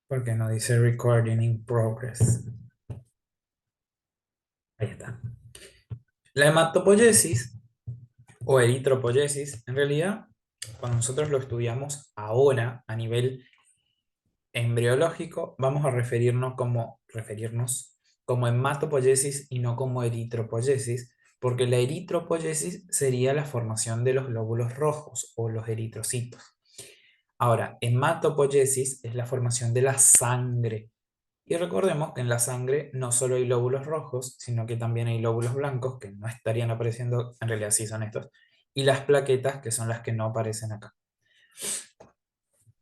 Porque no dice recording in progress. Ahí está. La hematopoiesis o eritropoiesis, en realidad, cuando nosotros lo estudiamos ahora a nivel embriológico, vamos a referirnos como hematopoiesis y no como eritropoiesis, porque la eritropoiesis sería la formación de los glóbulos rojos o los eritrocitos. Ahora, hematopoiesis es la formación de la sangre. Y recordemos que en la sangre no solo hay glóbulos rojos, sino que también hay glóbulos blancos, que no estarían apareciendo, en realidad sí son estos, y las plaquetas, que son las que no aparecen acá.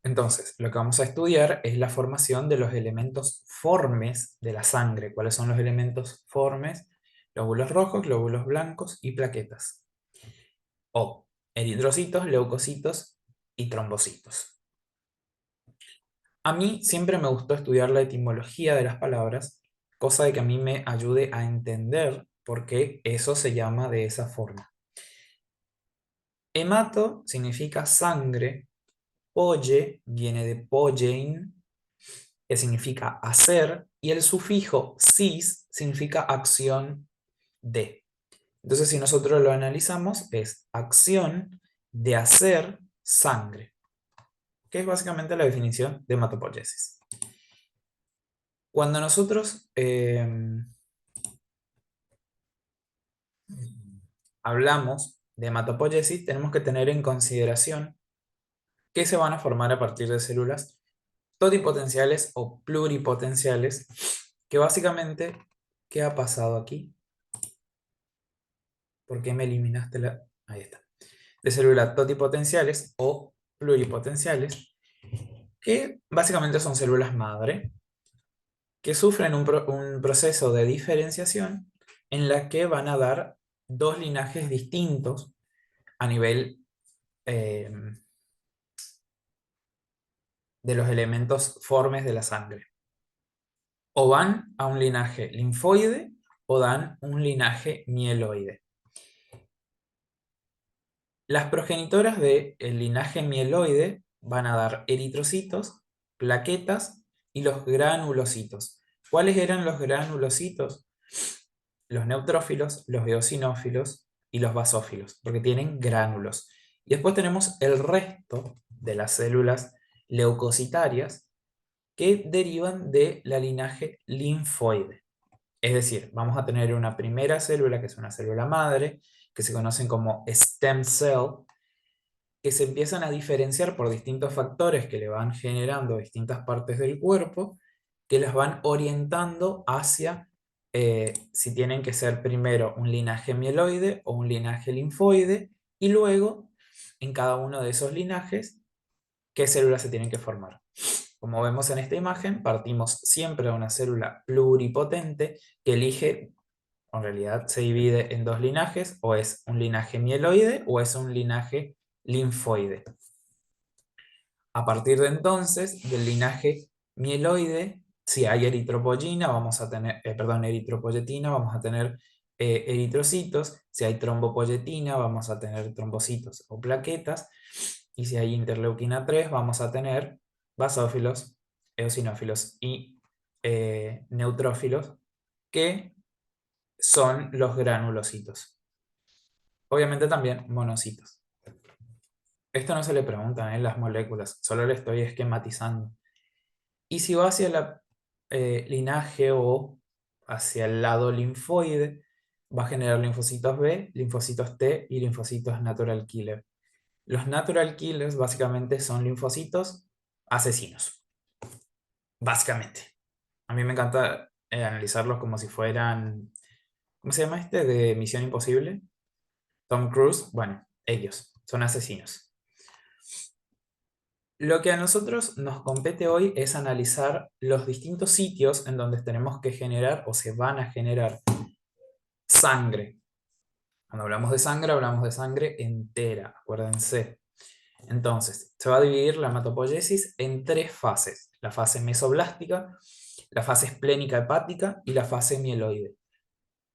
Entonces, lo que vamos a estudiar es la formación de los elementos formes de la sangre. ¿Cuáles son los elementos formes? Glóbulos rojos, glóbulos blancos y plaquetas. O eritrocitos, leucocitos y trombocitos. A mí siempre me gustó estudiar la etimología de las palabras, cosa de que a mí me ayude a entender por qué eso se llama de esa forma. Hemato significa sangre, polle viene de pollein, que significa hacer, y el sufijo cis significa acción de. Entonces, si nosotros lo analizamos, es acción de hacer sangre, que es básicamente la definición de hematopoiesis. Cuando nosotros hablamos de hematopoiesis, tenemos que tener en consideración que se van a formar a partir de células totipotenciales o pluripotenciales, que básicamente, ¿qué ha pasado aquí? ¿Por qué me eliminaste la...? Ahí está. De células totipotenciales o pluripotenciales, que básicamente son células madre, que sufren un proceso de diferenciación en la que van a dar dos linajes distintos a nivel eh, de los elementos formes de la sangre. O van a un linaje linfoide o dan un linaje mieloide. Las progenitoras del linaje mieloide van a dar eritrocitos, plaquetas y los granulocitos. ¿Cuáles eran los granulocitos? Los neutrófilos, los eosinófilos y los basófilos, porque tienen gránulos. Y después tenemos el resto de las células leucocitarias que derivan de la linaje linfoide. Es decir, vamos a tener una primera célula, que es una célula madre, que se conocen como stem cell, que se empiezan a diferenciar por distintos factores que le van generando distintas partes del cuerpo, que las van orientando hacia si tienen que ser primero un linaje mieloide o un linaje linfoide, y luego, en cada uno de esos linajes, qué células se tienen que formar. Como vemos en esta imagen, partimos siempre de una célula pluripotente que elige, en realidad se divide en dos linajes, o es un linaje mieloide o es un linaje linfoide. A partir de entonces, del linaje mieloide, si hay eritropoyetina, vamos a tener, eritropoyetina, vamos a tener eritrocitos. Si hay trombopoyetina, vamos a tener trombocitos o plaquetas. Y si hay interleuquina 3, vamos a tener basófilos, eosinófilos y neutrófilos, que son los granulocitos. Obviamente también monocitos. Esto no se le pregunta en las moléculas, solo le estoy esquematizando. Y si va hacia el linaje o hacia el lado linfoide, va a generar linfocitos B, linfocitos T y linfocitos natural killer. Los natural killers básicamente son linfocitos asesinos, básicamente. A mí me encanta analizarlos como si fueran, ¿cómo se llama este? De Misión Imposible. Tom Cruise, bueno, ellos son asesinos. Lo que a nosotros nos compete hoy es analizar los distintos sitios en donde tenemos que generar o se van a generar sangre. Cuando hablamos de sangre entera, acuérdense. Entonces, se va a dividir la hematopoiesis en tres fases: la fase mesoblástica, la fase esplénica hepática y la fase mieloide.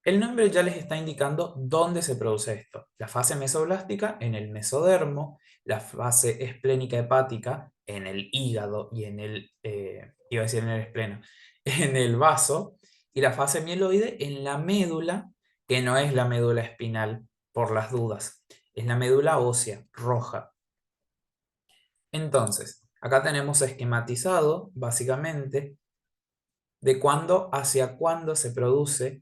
El nombre ya les está indicando dónde se produce esto. La fase mesoblástica en el mesodermo, la fase esplénica hepática en el hígado y en el, iba a decir en el espleno, en el vaso, y la fase mieloide en la médula, que no es la médula espinal, por las dudas, es la médula ósea, roja. Entonces, acá tenemos esquematizado, básicamente, de cuándo hacia cuándo se produce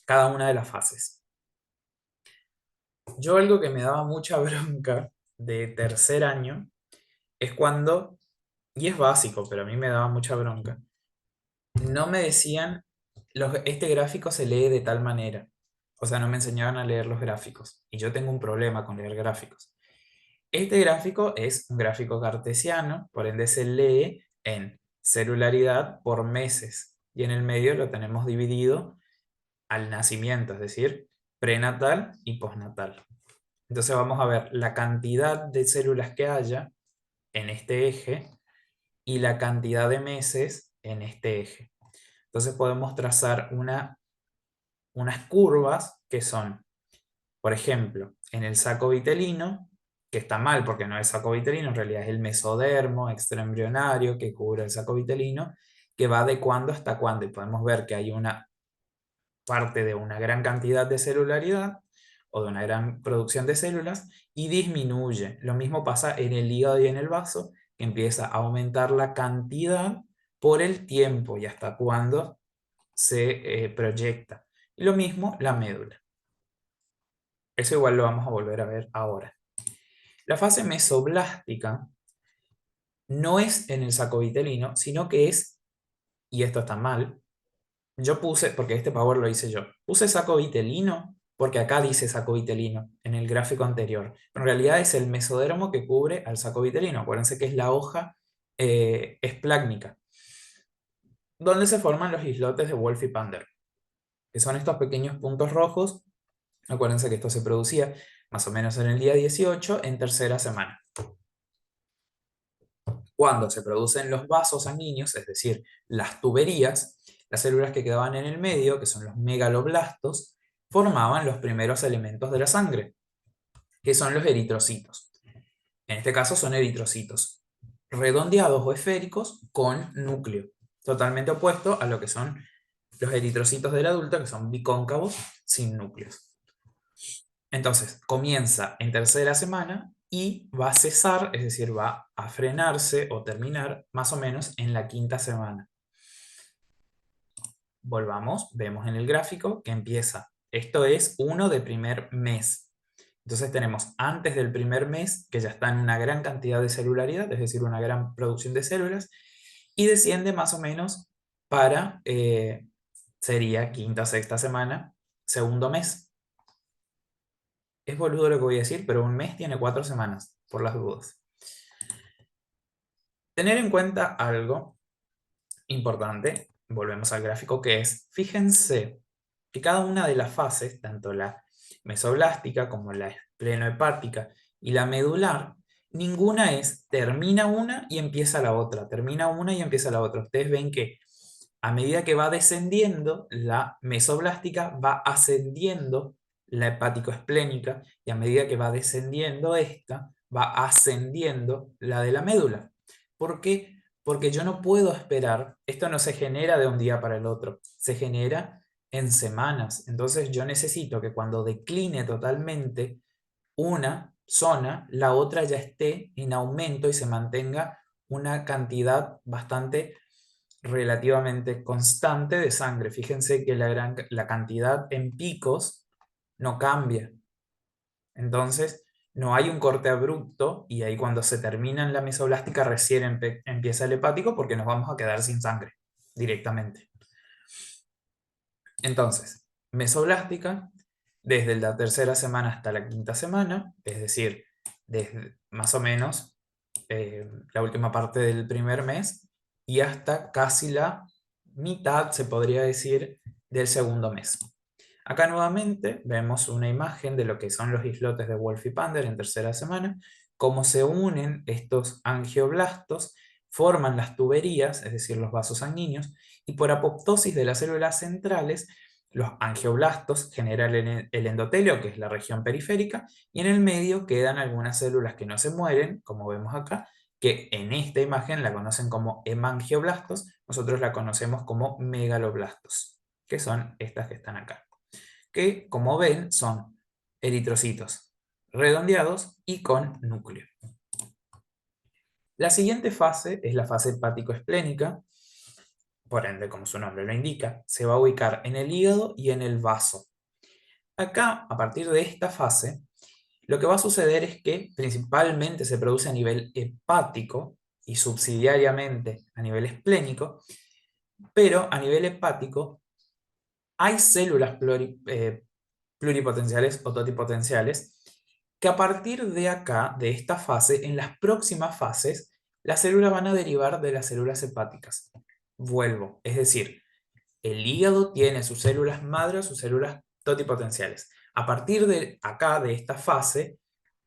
cada una de las fases. Yo algo que me daba mucha bronca de tercer año es cuando, y es básico, pero a mí me daba mucha bronca, no me decían, este gráfico se lee de tal manera. O sea, no me enseñaban a leer los gráficos. Y yo tengo un problema con leer gráficos. Este gráfico es un gráfico cartesiano, por ende se lee en celularidad por meses. Y en el medio lo tenemos dividido al nacimiento, es decir, prenatal y postnatal. Entonces vamos a ver la cantidad de células que haya en este eje y la cantidad de meses en este eje. Entonces podemos trazar unas curvas que son, por ejemplo, en el saco vitelino, que está mal porque no es saco vitelino, en realidad es el mesodermo extraembrionario que cubre el saco vitelino, que va de cuándo hasta cuándo. Y podemos ver que hay una parte de una gran cantidad de celularidad o de una gran producción de células y disminuye. Lo mismo pasa en el hígado y en el vaso, que empieza a aumentar la cantidad por el tiempo y hasta cuándo se proyecta. Y lo mismo la médula. Eso igual lo vamos a volver a ver ahora. La fase mesoblástica no es en el saco vitelino, sino que es, y esto está mal, yo puse, porque este power lo hice yo, puse saco vitelino porque acá dice saco vitelino en el gráfico anterior. Pero en realidad es el mesodermo que cubre al saco vitelino. Acuérdense que es la hoja esplácnica, donde se forman los islotes de Wolff y Pander, que son estos pequeños puntos rojos. Acuérdense que esto se producía más o menos en el día 18 en tercera semana. Cuando se producen los vasos sanguíneos, es decir, las tuberías, las células que quedaban en el medio, que son los megaloblastos, formaban los primeros elementos de la sangre, que son los eritrocitos. En este caso son eritrocitos redondeados o esféricos con núcleo, totalmente opuesto a lo que son los eritrocitos del adulto, que son bicóncavos sin núcleos. Entonces, comienza en tercera semana y va a cesar, es decir, va a frenarse o terminar más o menos en la quinta semana. Volvamos, vemos en el gráfico que empieza. Esto es 1 de primer mes. Entonces tenemos antes del primer mes, que ya está en una gran cantidad de celularidad, es decir, una gran producción de células, y desciende más o menos para, sería quinta, sexta semana, segundo mes. Es boludo lo que voy a decir, pero un mes tiene 4 semanas, por las dudas. Tener en cuenta algo importante, volvemos al gráfico, que es, fíjense que cada una de las fases, tanto la mesoblástica como la esplenohepática y la medular, ninguna es termina una y empieza la otra, termina una y empieza la otra. Ustedes ven que a medida que va descendiendo la mesoblástica, va ascendiendo la hepático-esplénica y a medida que va descendiendo esta, va ascendiendo la de la médula. ¿Por qué? Porque yo no puedo esperar, esto no se genera de un día para el otro, se genera en semanas. Entonces yo necesito que cuando decline totalmente una zona, la otra ya esté en aumento y se mantenga una cantidad bastante relativamente constante de sangre. Fíjense que la cantidad en picos no cambia. Entonces, no hay un corte abrupto y ahí cuando se termina en la mesoblástica recién empieza el hepático porque nos vamos a quedar sin sangre directamente. Entonces, mesoblástica, desde la tercera semana hasta la quinta semana, es decir, desde más o menos la última parte del primer mes y hasta casi la mitad, se podría decir, del segundo mes. Acá nuevamente vemos una imagen de lo que son los islotes de Wolff y Pander en tercera semana, cómo se unen estos angioblastos forman las tuberías, es decir, los vasos sanguíneos, y por apoptosis de las células centrales, los angioblastos generan el endotelio, que es la región periférica, y en el medio quedan algunas células que no se mueren, como vemos acá, que en esta imagen la conocen como hemangioblastos, nosotros la conocemos como megaloblastos, que son estas que están acá, que como ven son eritrocitos redondeados y con núcleo. La siguiente fase es la fase hepático-esplénica, por ende, como su nombre lo indica, se va a ubicar en el hígado y en el vaso. Acá, a partir de esta fase, lo que va a suceder es que principalmente se produce a nivel hepático y subsidiariamente a nivel esplénico, pero a nivel hepático hay células pluripotenciales o totipotenciales que a partir de acá, de esta fase, en las próximas fases, las células van a derivar de las células hepáticas. Vuelvo, es decir, el hígado tiene sus células madre, sus células totipotenciales. A partir de acá, de esta fase,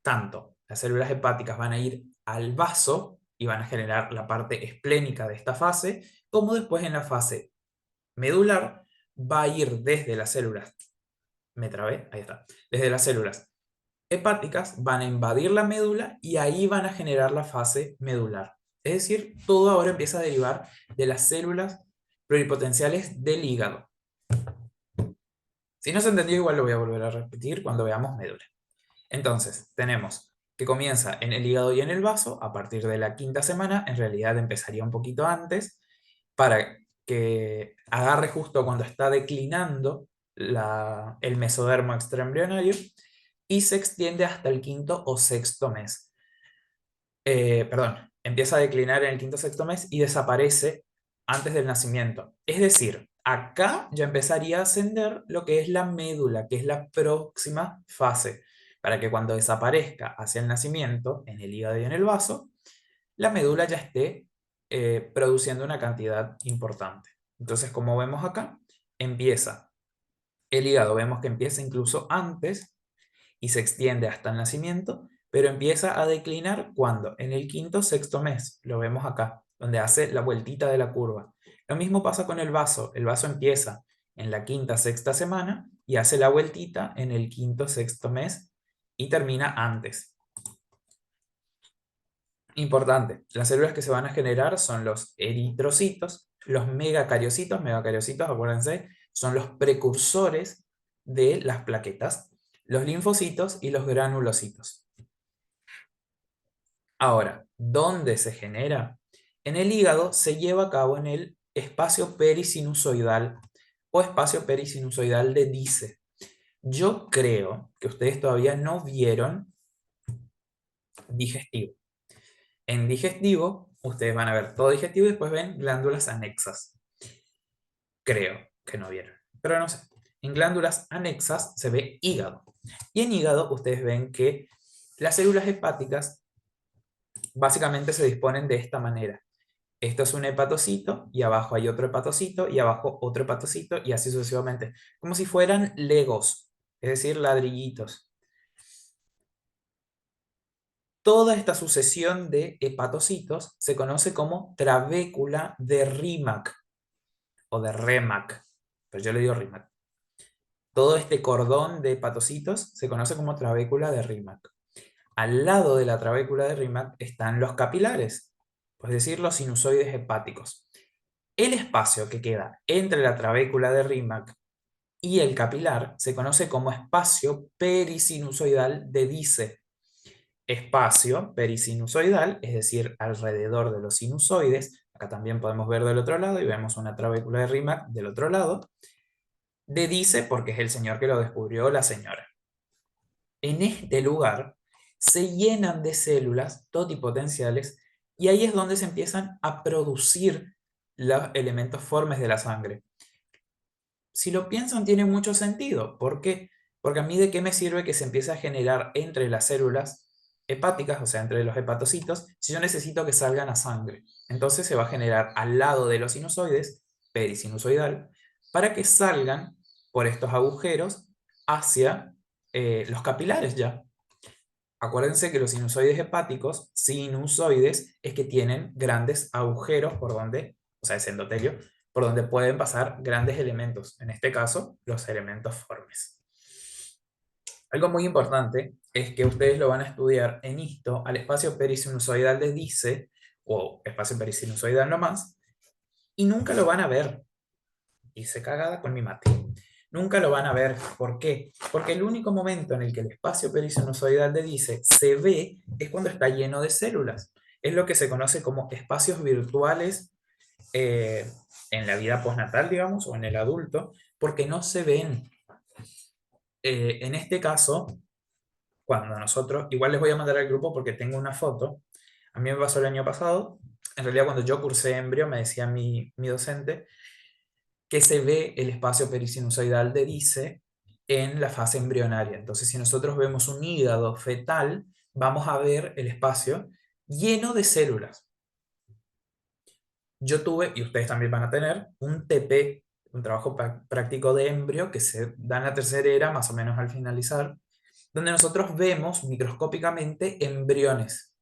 tanto las células hepáticas van a ir al vaso y van a generar la parte esplénica de esta fase, como después en la fase medular va a ir desde las células, me trabé, ahí está, desde las células hepáticas van a invadir la médula y ahí van a generar la fase medular. Es decir, todo ahora empieza a derivar de las células pluripotenciales del hígado. Si no se entendió, igual lo voy a volver a repetir cuando veamos médula. Entonces, tenemos que comienza en el hígado y en el vaso a partir de la quinta semana, en realidad empezaría un poquito antes, para que agarre justo cuando está declinando el mesodermo extraembrionario y se extiende hasta el quinto o sexto mes. Perdón, empieza a declinar en el quinto o sexto mes y desaparece antes del nacimiento. Es decir, acá ya empezaría a ascender lo que es la médula, que es la próxima fase, para que cuando desaparezca hacia el nacimiento, en el hígado y en el vaso, la médula ya esté produciendo una cantidad importante. Entonces, como vemos acá, empieza el hígado, vemos que empieza incluso antes y se extiende hasta el nacimiento, pero empieza a declinar cuando en el quinto o sexto mes, lo vemos acá, donde hace la vueltita de la curva. Lo mismo pasa con el vaso empieza en la quinta, sexta semana y hace la vueltita en el quinto, sexto mes y termina antes. Importante, las células que se van a generar son los eritrocitos, los megacariocitos, acuérdense, son los precursores de las plaquetas, los linfocitos y los granulocitos. Ahora, ¿dónde se genera? En el hígado se lleva a cabo en el espacio perisinusoidal o espacio perisinusoidal de Dice. Yo creo que ustedes todavía no vieron digestivo. En digestivo, ustedes van a ver todo digestivo y después ven glándulas anexas. Creo que no vieron, pero no sé. En glándulas anexas se ve hígado. Y en hígado ustedes ven que las células hepáticas básicamente se disponen de esta manera. Esto es un hepatocito y abajo hay otro hepatocito y abajo otro hepatocito y así sucesivamente. Como si fueran legos, es decir, ladrillitos. Toda esta sucesión de hepatocitos se conoce como trabécula de Rimac o de Remac, pero yo le digo Rimac. Todo este cordón de hepatocitos se conoce como trabécula de Rimac. Al lado de la trabécula de Rimac están los capilares, es decir, los sinusoides hepáticos. El espacio que queda entre la trabécula de Rimac y el capilar se conoce como espacio perisinusoidal de Dice. Espacio perisinusoidal, es decir, alrededor de los sinusoides. Acá también podemos ver del otro lado y vemos una trabécula de Rimac del otro lado. De Dice porque es el señor que lo descubrió, la señora. En este lugar se llenan de células totipotenciales y ahí es donde se empiezan a producir los elementos formes de la sangre. Si lo piensan, tiene mucho sentido. ¿Por qué? Porque a mí de qué me sirve que se empiece a generar entre las células hepáticas, o sea, entre los hepatocitos, si yo necesito que salgan a sangre. Entonces se va a generar al lado de los sinusoides, perisinusoidal, para que salgan por estos agujeros hacia los capilares ya. Acuérdense que los sinusoides hepáticos, sinusoides, es que tienen grandes agujeros por donde, o sea, es endotelio, por donde pueden pasar grandes elementos, en este caso, los elementos formes. Algo muy importante es que ustedes lo van a estudiar en histo al espacio perisinusoidal de Dice, o espacio perisinusoidal nomás, y nunca lo van a ver. Hice cagada con mi mate. Nunca lo van a ver. ¿Por qué? Porque el único momento en el que el espacio perisinusoidal de Dice se ve es cuando está lleno de células. Es lo que se conoce como espacios virtuales eh, en la vida postnatal, digamos, o en el adulto, porque no se ven. En este caso, cuando nosotros, igual les voy a mandar al grupo porque tengo una foto, a mí me pasó el año pasado, en realidad cuando yo cursé embrio, me decía mi docente, que se ve el espacio perisinusoidal de Dice en la fase embrionaria. Entonces, si nosotros vemos un hígado fetal, vamos a ver el espacio lleno de células. Yo tuve, y ustedes también van a tener, un TP, un trabajo práctico de embrio que se da en la tercera era, más o menos al finalizar, donde nosotros vemos microscópicamente embriones.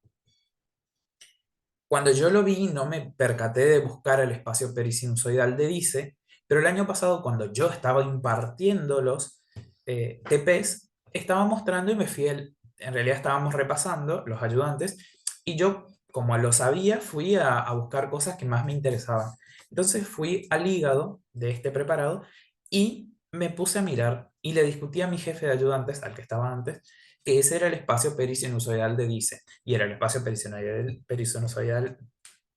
Cuando yo lo vi, no me percaté de buscar el espacio perisinusoidal de Dice, pero el año pasado, cuando yo estaba impartiendo los TPs, estaba mostrando y me fui, en realidad estábamos repasando los ayudantes, y yo, como lo sabía, fui a buscar cosas que más me interesaban. Entonces fui al hígado de este preparado y me puse a mirar y le discutí a mi jefe de ayudantes, al que estaba antes, que ese era el espacio perisinusoidal de Dice y era el espacio perisinusoidal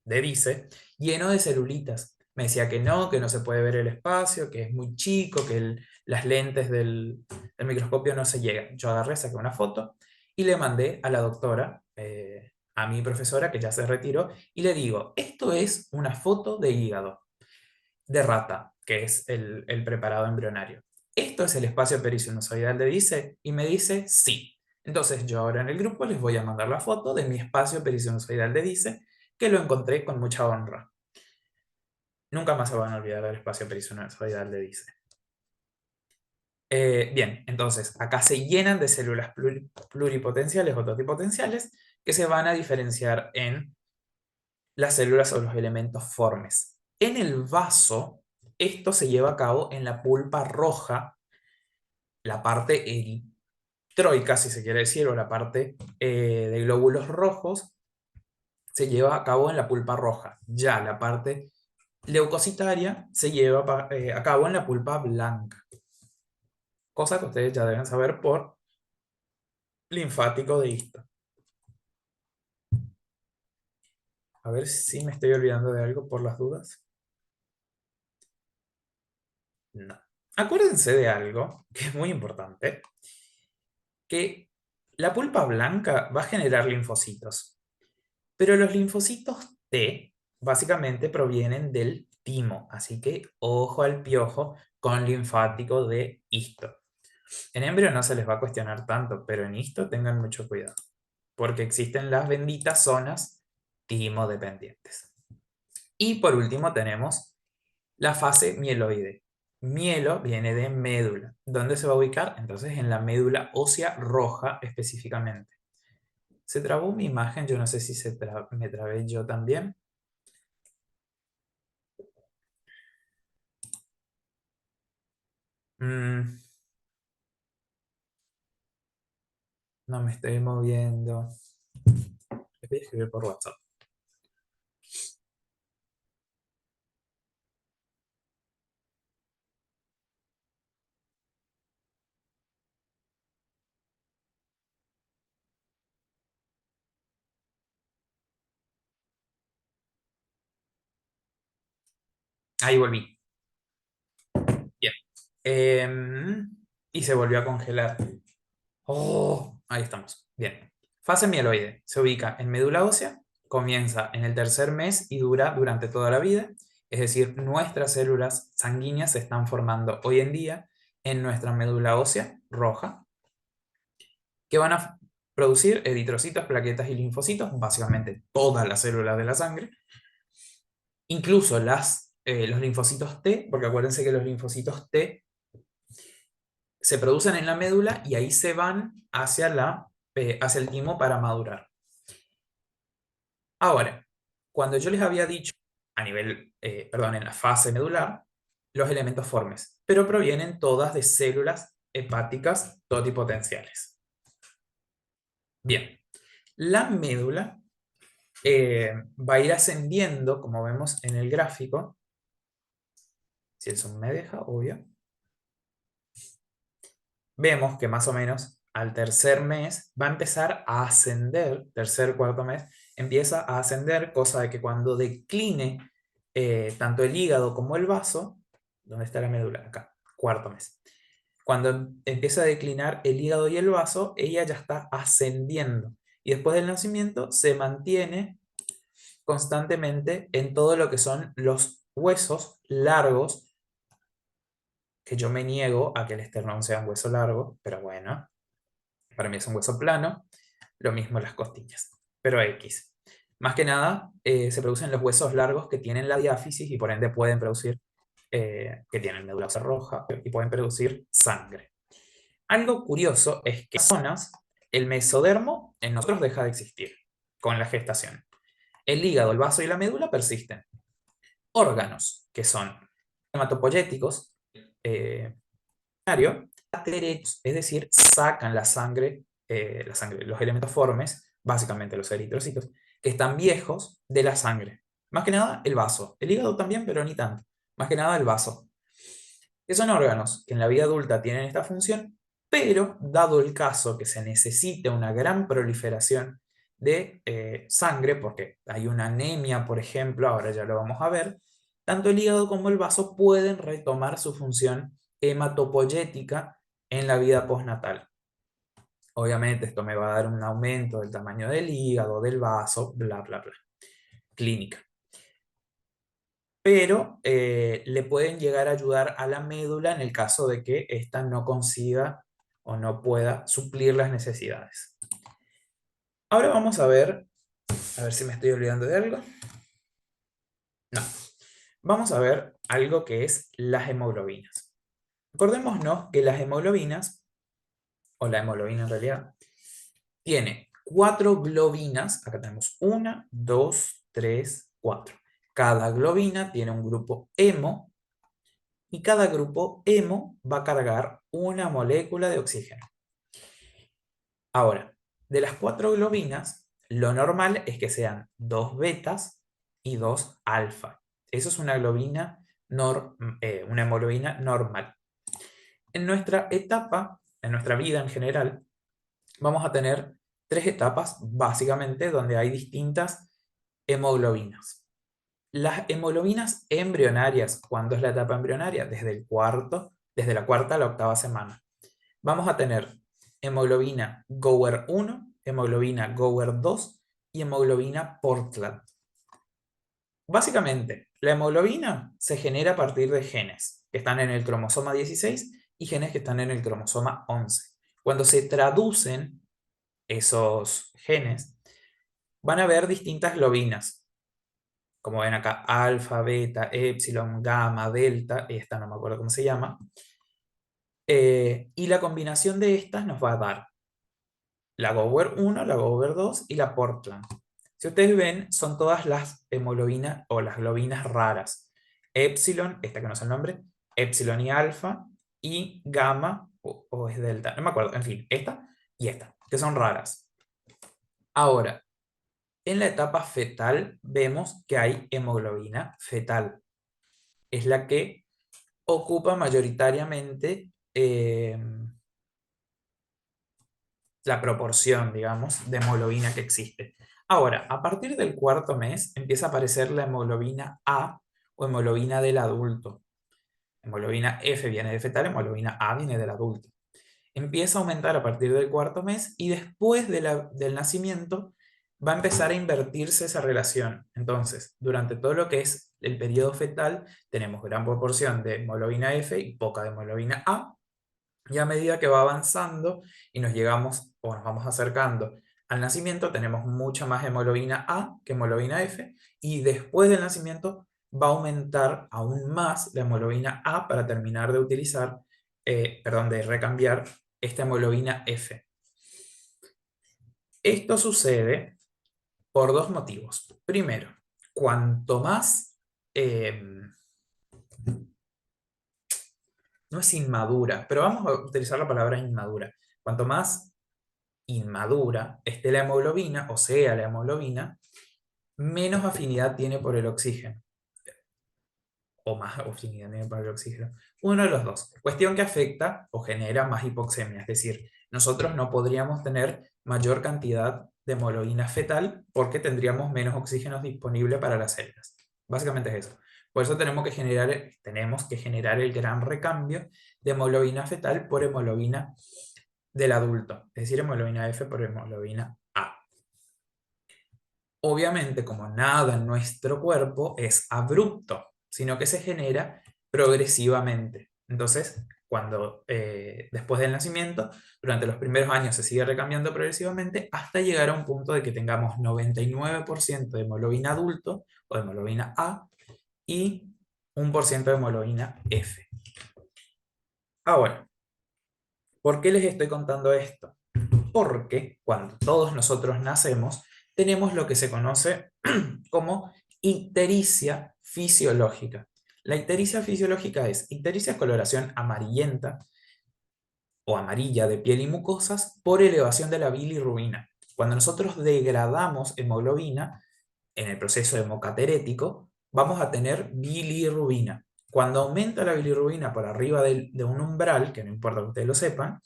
de Dice lleno de celulitas. Me decía que no se puede ver el espacio, que es muy chico, que las lentes del microscopio no se llegan. Yo agarré, saqué una foto y le mandé a la doctora, a mi profesora que ya se retiró, y le digo, esto es una foto de hígado de rata, que es el preparado embrionario. ¿Esto es el espacio perisinusoidal de Dice? Y me dice sí. Entonces yo ahora en el grupo les voy a mandar la foto de mi espacio perisinusoidal de Dice, que lo encontré con mucha honra. Nunca más se van a olvidar del espacio perisinusoidal de Dice. Bien, entonces acá se llenan de células pluripotenciales o totipotenciales que se van a diferenciar en las células o los elementos formes. En el vaso, esto se lleva a cabo en la pulpa roja, la parte eritroica, si se quiere decir, o la parte de glóbulos rojos, se lleva a cabo en la pulpa roja. Ya la parte leucocitaria se lleva a cabo en la pulpa blanca. Cosa que ustedes ya deben saber por linfático de Hista. A ver si me estoy olvidando de algo por las dudas. No. Acuérdense de algo que es muy importante, que la pulpa blanca va a generar linfocitos, pero los linfocitos T básicamente provienen del timo, así que ojo al piojo con linfático de histo. En embrio no se les va a cuestionar tanto, pero en histo tengan mucho cuidado, porque existen las benditas zonas timo dependientes. Y por último tenemos la fase mieloide. Mielo viene de médula. ¿Dónde se va a ubicar? Entonces en la médula ósea roja específicamente. Se trabó mi imagen, yo no sé si me trabé yo también. Mm, no me estoy moviendo. Les voy a escribir por WhatsApp. Ahí volví. Bien. Y se volvió a congelar. Oh, ahí estamos. Bien. Fase mieloide. Se ubica en médula ósea, comienza en el tercer mes y dura durante toda la vida. Es decir, nuestras células sanguíneas se están formando hoy en día en nuestra médula ósea roja, que van a producir eritrocitos, plaquetas y linfocitos, básicamente todas las células de la sangre, incluso los linfocitos T, porque acuérdense que los linfocitos T se producen en la médula y ahí se van hacia la hace el timo para madurar. Ahora, cuando yo les había dicho a nivel, perdón, en la fase medular, los elementos formes, pero provienen todas de células hepáticas totipotenciales. Bien, la médula va a ir ascendiendo, como vemos en el gráfico, si el zoom me deja, obvio. Vemos que más o menos al tercer mes va a empezar a ascender, tercer, cuarto mes, empieza a ascender, cosa de que cuando decline tanto el hígado como el vaso, ¿dónde está la médula? Acá, cuarto mes. Cuando empieza a declinar el hígado y el vaso, ella ya está ascendiendo. Y después del nacimiento se mantiene constantemente en todo lo que son los huesos largos, que yo me niego a que el esternón sea un hueso largo, pero bueno, para mí es un hueso plano, lo mismo las costillas, pero X. Más que nada, se producen los huesos largos que tienen la diáfisis y por ende pueden producir, que tienen médula ósea roja y pueden producir sangre. Algo curioso es que en zonas el mesodermo en nosotros deja de existir con la gestación. El hígado, el vaso y la médula persisten. Órganos, que son hematopoyéticos, es decir, sacan la sangre, los elementos formes, básicamente los eritrocitos, que están viejos de la sangre. Más que nada el vaso. El hígado también, pero ni tanto. Más que nada el vaso. Que son órganos que en la vida adulta tienen esta función, pero dado el caso que se necesite una gran proliferación de sangre, porque hay una anemia, por ejemplo, ahora ya lo vamos a ver, tanto el hígado como el vaso pueden retomar su función hematopoyética en la vida postnatal. Obviamente esto me va a dar un aumento del tamaño del hígado, del vaso, bla, bla, bla. Clínica. Pero le pueden llegar a ayudar a la médula en el caso de que ésta no consiga o no pueda suplir las necesidades. Ahora vamos a ver si me estoy olvidando de algo. No. Vamos a ver algo que es las hemoglobinas. Acordémonos que las hemoglobinas, o la hemoglobina en realidad, tiene 4 globinas. Acá tenemos 1, 2, 3, 4. Cada globina tiene un grupo hemo y cada grupo hemo va a cargar una molécula de oxígeno. Ahora, de las 4 globinas, lo normal es que sean 2 betas y 2 alfa. Eso es una una hemoglobina normal. En nuestra etapa, en nuestra vida en general, vamos a tener 3 etapas básicamente donde hay distintas hemoglobinas. Las hemoglobinas embrionarias, ¿cuándo es la etapa embrionaria? Desde la cuarta a la octava semana. Vamos a tener hemoglobina Gower 1, hemoglobina Gower 2 y hemoglobina Portland. Básicamente, la hemoglobina se genera a partir de genes que están en el cromosoma 16 y genes que están en el cromosoma 11. Cuando se traducen esos genes, van a haber distintas globinas, como ven acá, alfa, beta, epsilon, gamma, delta, esta no me acuerdo cómo se llama, y la combinación de estas nos va a dar la Gower 1, la Gower 2 y la Portland. Si ustedes ven, son todas las hemoglobinas o las globinas raras. Epsilon, esta que no sé el nombre, epsilon y alfa, y gamma, o es delta, no me acuerdo, en fin, esta y esta, que son raras. Ahora, en la etapa fetal vemos que hay hemoglobina fetal. Es la que ocupa mayoritariamente la proporción, digamos, de hemoglobina que existe. Ahora, a partir del cuarto mes empieza a aparecer la hemoglobina A o hemoglobina del adulto. Hemoglobina F viene de fetal, hemoglobina A viene del adulto. Empieza a aumentar a partir del cuarto mes y después del nacimiento va a empezar a invertirse esa relación. Entonces, durante todo lo que es el periodo fetal, tenemos gran proporción de hemoglobina F y poca de hemoglobina A, y a medida que va avanzando y nos llegamos o nos vamos acercando al nacimiento, tenemos mucha más hemoglobina A que hemoglobina F, y después del nacimiento va a aumentar aún más la hemoglobina A para terminar de utilizar, de recambiar esta hemoglobina F. Esto sucede por dos motivos. Primero, cuanto más, no es inmadura, pero vamos a utilizar la palabra inmadura. Cuanto más inmadura esté la hemoglobina, o sea, la hemoglobina, menos afinidad tiene por el oxígeno, o más afinidad tiene por el oxígeno. Uno de los dos. Cuestión que afecta o genera más hipoxemia, es decir, nosotros no podríamos tener mayor cantidad de hemoglobina fetal porque tendríamos menos oxígeno disponible para las células. Básicamente es eso. Por eso tenemos que generar el gran recambio de hemoglobina fetal por hemoglobina del adulto, es decir, hemoglobina F por hemoglobina A. Obviamente, como nada en nuestro cuerpo es abrupto, sino que se genera progresivamente. Entonces, después del nacimiento, durante los primeros años se sigue recambiando progresivamente hasta llegar a un punto de que tengamos 99% de hemoglobina adulto o de hemoglobina A y 1% de hemoglobina F. Ahora, ¿por qué les estoy contando esto? Porque cuando todos nosotros nacemos, tenemos lo que se conoce como ictericia fisiológica. La ictericia fisiológica ictericia es coloración amarillenta o amarilla de piel y mucosas por elevación de la bilirrubina. Cuando nosotros degradamos hemoglobina en el proceso hemocaterético, vamos a tener bilirrubina. Cuando aumenta la bilirrubina por arriba de un umbral, que no importa que ustedes lo sepan,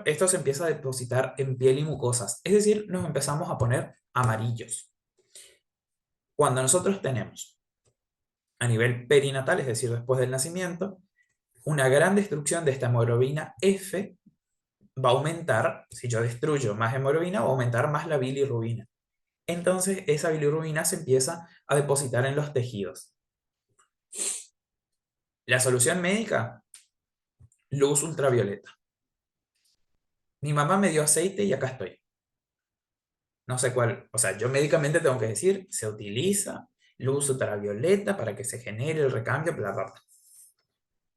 esto se empieza a depositar en piel y mucosas, es decir, nos empezamos a poner amarillos. Cuando nosotros tenemos a nivel perinatal, es decir, después del nacimiento, una gran destrucción de esta hemoglobina F va a aumentar, si yo destruyo más hemoglobina, va a aumentar más la bilirrubina. Entonces esa bilirrubina se empieza a depositar en los tejidos. La solución médica, luz ultravioleta. Mi mamá me dio aceite y acá estoy. No sé cuál, o sea, yo médicamente tengo que decir, se utiliza luz ultravioleta para que se genere el recambio, bla, bla, bla.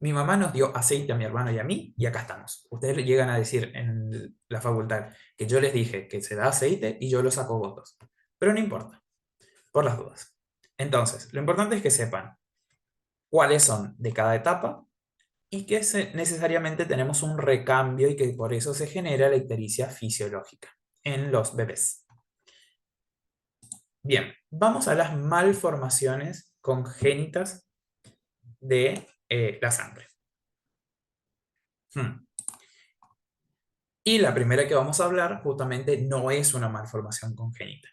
Mi mamá nos dio aceite a mi hermano y a mí, y acá estamos. Ustedes llegan a decir en la facultad que yo les dije que se da aceite y yo lo saco votos. Pero no importa, por las dudas. Entonces, lo importante es que sepan cuáles son de cada etapa y que necesariamente tenemos un recambio y que por eso se genera la ictericia fisiológica en los bebés. Bien, vamos a las malformaciones congénitas de la sangre. Y la primera que vamos a hablar justamente no es una malformación congénita.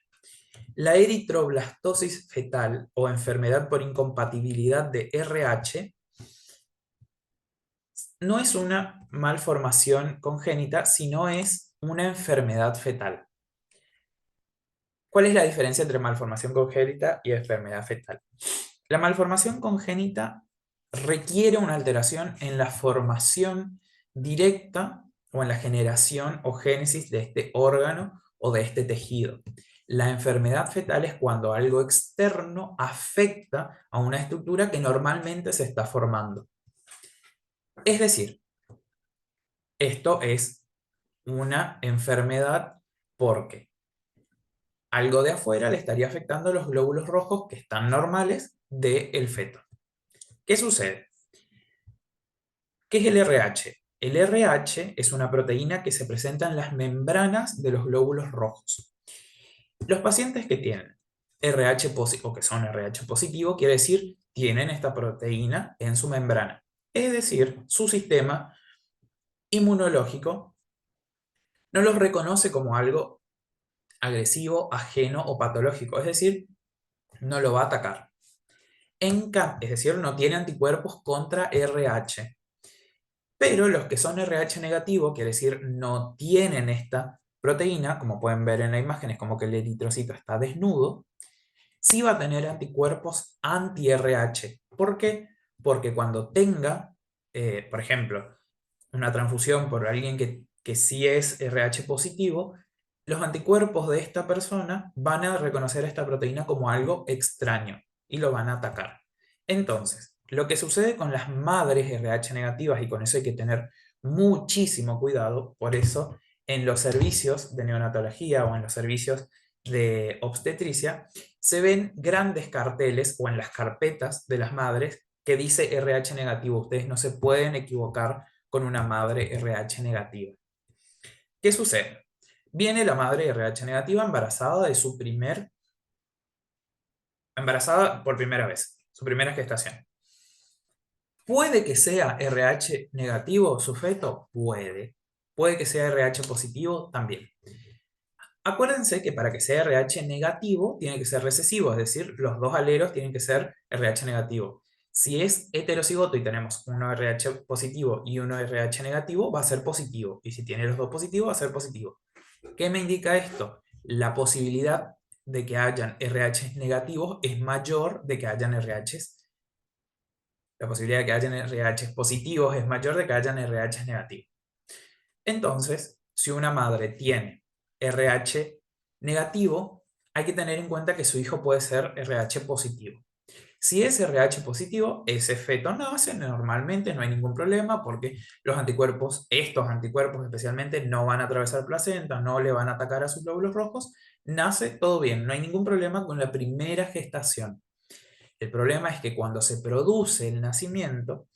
La eritroblastosis fetal o enfermedad por incompatibilidad de RH no es una malformación congénita, sino es una enfermedad fetal. ¿Cuál es la diferencia entre malformación congénita y enfermedad fetal? La malformación congénita requiere una alteración en la formación directa o en la generación o génesis de este órgano o de este tejido. La enfermedad fetal es cuando algo externo afecta a una estructura que normalmente se está formando. Es decir, esto es una enfermedad porque algo de afuera le estaría afectando los glóbulos rojos que están normales del feto. ¿Qué sucede? ¿Qué es el RH? El RH es una proteína que se presenta en las membranas de los glóbulos rojos. Los pacientes que tienen RH positivo o que son RH positivo, quiere decir, tienen esta proteína en su membrana. Es decir, su sistema inmunológico no los reconoce como algo agresivo, ajeno o patológico. Es decir, no lo va a atacar. Es decir, no tiene anticuerpos contra RH. Pero los que son RH negativo, quiere decir, no tienen esta proteína, como pueden ver en la imagen, es como que el eritrocito está desnudo, sí va a tener anticuerpos anti-RH. ¿Por qué? Porque cuando tenga, por ejemplo, una transfusión por alguien que sí es RH positivo, los anticuerpos de esta persona van a reconocer esta proteína como algo extraño y lo van a atacar. Entonces, lo que sucede con las madres RH negativas, y con eso hay que tener muchísimo cuidado, por eso en los servicios de neonatología o en los servicios de obstetricia, se ven grandes carteles o en las carpetas de las madres que dice RH negativo. Ustedes no se pueden equivocar con una madre RH negativa. ¿Qué sucede? Viene la madre RH negativa embarazada por primera vez, su primera gestación. ¿Puede que sea RH negativo su feto? Puede. ¿Puede que sea RH positivo? También. Acuérdense que para que sea RH negativo tiene que ser recesivo, es decir, los dos alelos tienen que ser RH negativo. Si es heterocigoto y tenemos uno RH positivo y uno RH negativo, va a ser positivo. Y si tiene los dos positivos, va a ser positivo. ¿Qué me indica esto? La posibilidad de que hayan RH negativos es mayor de que hayan RHs. La posibilidad de que hayan RHs positivos es mayor de que hayan RHs negativos. Entonces, si una madre tiene RH negativo, hay que tener en cuenta que su hijo puede ser RH positivo. Si es RH positivo, ese feto nace normalmente, no hay ningún problema porque los anticuerpos, estos anticuerpos especialmente, no van a atravesar placenta, no le van a atacar a sus glóbulos rojos, nace todo bien, no hay ningún problema con la primera gestación. El problema es que cuando se produce el nacimiento,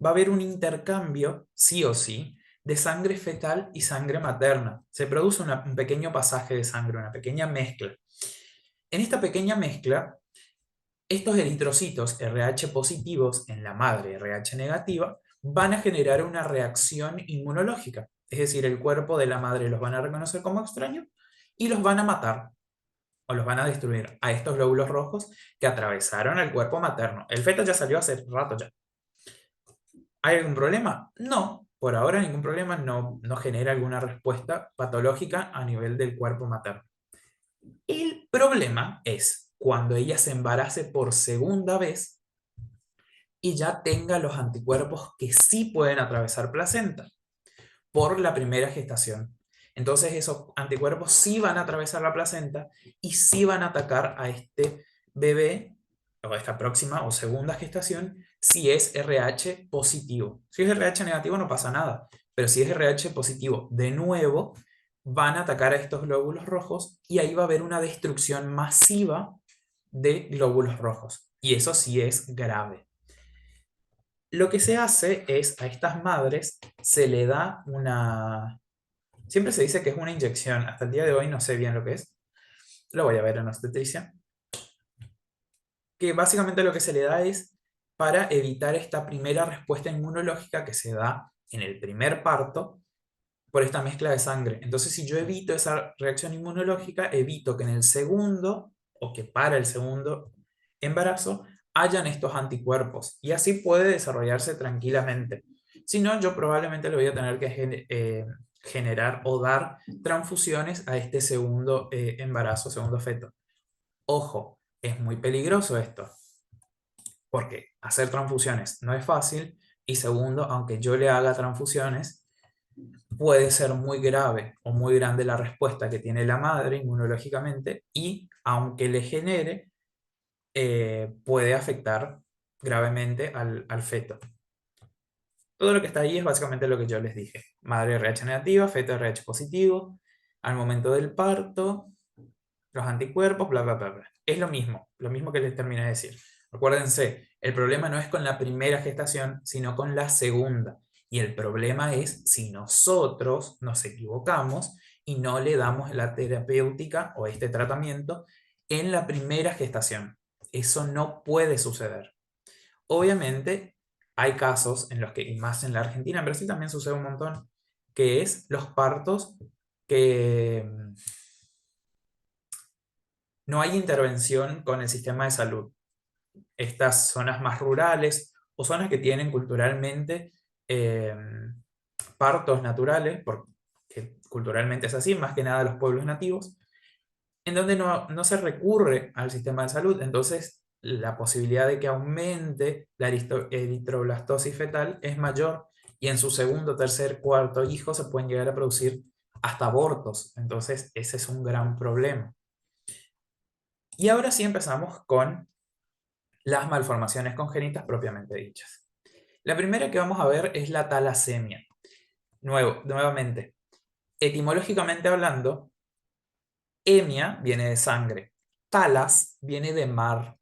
va a haber un intercambio, sí o sí, de sangre fetal y sangre materna. Se produce un pequeño pasaje de sangre, una pequeña mezcla. En esta pequeña mezcla, estos eritrocitos RH positivos en la madre RH negativa van a generar una reacción inmunológica. Es decir, el cuerpo de la madre los van a reconocer como extraños y los van a matar o los van a destruir a estos glóbulos rojos que atravesaron el cuerpo materno. El feto ya salió hace rato ya. ¿Hay algún problema? No, por ahora ningún problema, no genera alguna respuesta patológica a nivel del cuerpo materno. El problema es cuando ella se embarace por segunda vez y ya tenga los anticuerpos que sí pueden atravesar placenta por la primera gestación. Entonces esos anticuerpos sí van a atravesar la placenta y sí van a atacar a este bebé o a esta próxima o segunda gestación si es RH positivo. Si es RH negativo no pasa nada, pero si es RH positivo, de nuevo van a atacar a estos glóbulos rojos y ahí va a haber una destrucción masiva de glóbulos rojos. Y eso sí es grave. Lo que se hace es a estas madres se le da una... Siempre se dice que es una inyección. Hasta el día de hoy no sé bien lo que es. Lo voy a ver en obstetricia. Que básicamente lo que se le da es para evitar esta primera respuesta inmunológica que se da en el primer parto por esta mezcla de sangre. Entonces, si yo evito esa reacción inmunológica, evito que en el segundo, o que para el segundo embarazo, hayan estos anticuerpos. Y así puede desarrollarse tranquilamente. Si no, yo probablemente le voy a tener que generar o dar transfusiones a este segundo embarazo, segundo feto. Ojo, es muy peligroso esto, porque hacer transfusiones no es fácil. Y segundo, aunque yo le haga transfusiones, puede ser muy grave o muy grande la respuesta que tiene la madre inmunológicamente y aunque le genere, puede afectar gravemente al feto. Todo lo que está ahí es básicamente lo que yo les dije. Madre RH negativa, feto RH positivo, al momento del parto, los anticuerpos, bla, bla, bla, bla. Es lo mismo que les terminé de decir. Acuérdense, el problema no es con la primera gestación, sino con la segunda. Y el problema es si nosotros nos equivocamos y no le damos la terapéutica o este tratamiento en la primera gestación. Eso no puede suceder. Obviamente, hay casos en los que, y más en la Argentina, en Brasil también sucede un montón, que es los partos que no hay intervención con el sistema de salud. Estas zonas más rurales o zonas que tienen culturalmente eh, partos naturales, porque culturalmente es así, más que nada los pueblos nativos, en donde no se recurre al sistema de salud. Entonces, la posibilidad de que aumente la eritroblastosis fetal es mayor y en su segundo, tercer, cuarto hijo se pueden llegar a producir hasta abortos. Entonces, ese es un gran problema. Y ahora sí empezamos con las malformaciones congénitas propiamente dichas. La primera que vamos a ver es la talasemia. Nuevamente, Etimológicamente hablando, hemia viene de sangre, talas viene de mar.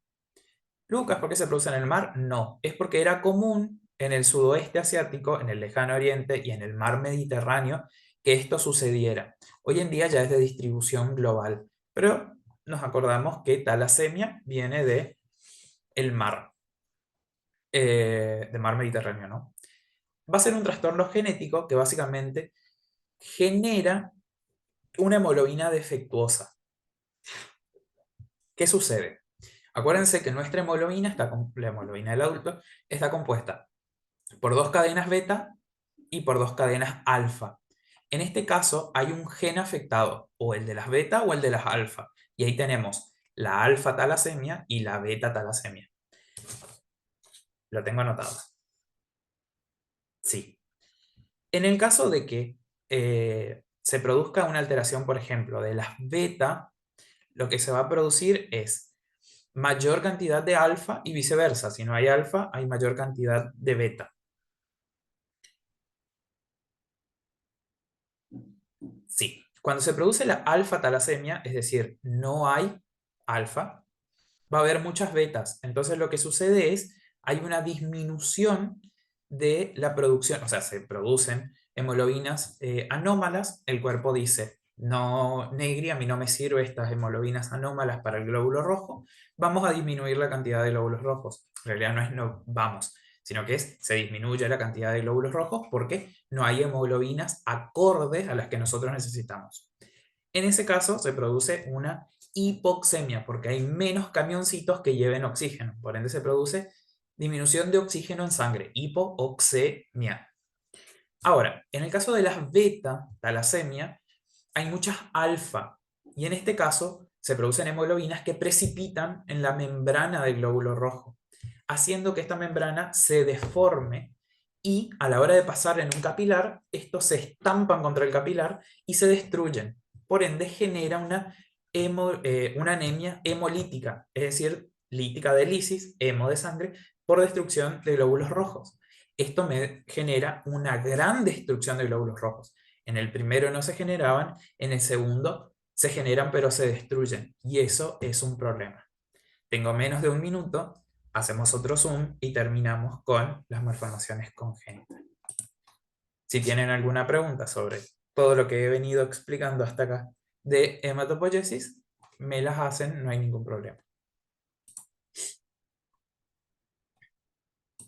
Lucas, ¿por qué se produce en el mar? No, es porque era común en el sudoeste asiático, en el lejano oriente y en el mar Mediterráneo que esto sucediera. Hoy en día ya es de distribución global, pero nos acordamos que talasemia viene de el mar, del mar Mediterráneo, ¿no? Va a ser un trastorno genético que básicamente genera una hemoglobina defectuosa. ¿Qué sucede? Acuérdense que nuestra hemoglobina, la hemoglobina del adulto, está compuesta por dos cadenas beta y por dos cadenas alfa. En este caso hay un gen afectado, o el de las beta o el de las alfa. Y ahí tenemos la alfa talasemia y la beta talasemia. Lo tengo anotado. Sí. En el caso de que se produzca una alteración, por ejemplo, de las beta, lo que se va a producir es mayor cantidad de alfa y viceversa. Si no hay alfa, hay mayor cantidad de beta. Sí. Cuando se produce la alfa talasemia, es decir, no hay alfa, va a haber muchas betas. Entonces lo que sucede es, hay una disminución de la producción, o sea, se producen hemoglobinas anómalas, el cuerpo dice, no, Negri, a mí no me sirve estas hemoglobinas anómalas para el glóbulo rojo, vamos a disminuir la cantidad de glóbulos rojos. En realidad no es no vamos, sino que se disminuye la cantidad de glóbulos rojos porque no hay hemoglobinas acordes a las que nosotros necesitamos. En ese caso se produce una hipoxemia porque hay menos camioncitos que lleven oxígeno. Por ende se produce disminución de oxígeno en sangre, hipoxemia. Ahora, en el caso de las beta talasemia, hay muchas alfa y en este caso se producen hemoglobinas que precipitan en la membrana del glóbulo rojo, haciendo que esta membrana se deforme y a la hora de pasar en un capilar, estos se estampan contra el capilar y se destruyen. Por ende, genera una anemia hemolítica, es decir, lítica de lisis, hemo de sangre, por destrucción de glóbulos rojos. Esto me genera una gran destrucción de glóbulos rojos. En el primero no se generaban, en el segundo se generan pero se destruyen. Y eso es un problema. Tengo menos de un minuto, hacemos otro zoom y terminamos con las malformaciones congénitas. Si tienen alguna pregunta sobre todo lo que he venido explicando hasta acá de hematopoiesis, me las hacen, no hay ningún problema.